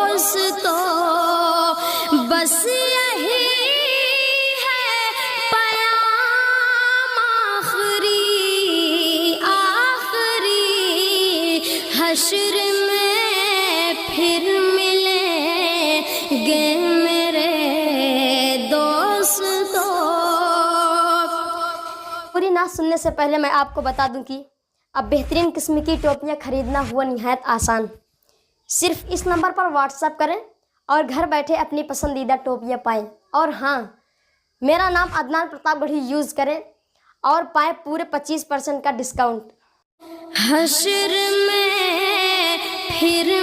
دوستو بس یہی ہے پیام آخری حشر میں پھر ملیں گے میرے دوستو۔ پوری نعت سننے سے پہلے میں آپ کو بتا دوں کہ اب بہترین قسم کی ٹوپیاں خریدنا ہوا نہایت آسان۔ صرف اس نمبر پر واٹس ایپ کریں اور گھر بیٹھے اپنی پسندیدہ ٹوپیاں پائیں۔ اور ہاں، میرا نام عدنان پرتاپ گڑھی یوز کریں اور پائیں پورے 25% کا ڈسکاؤنٹ۔ حشر میں پھر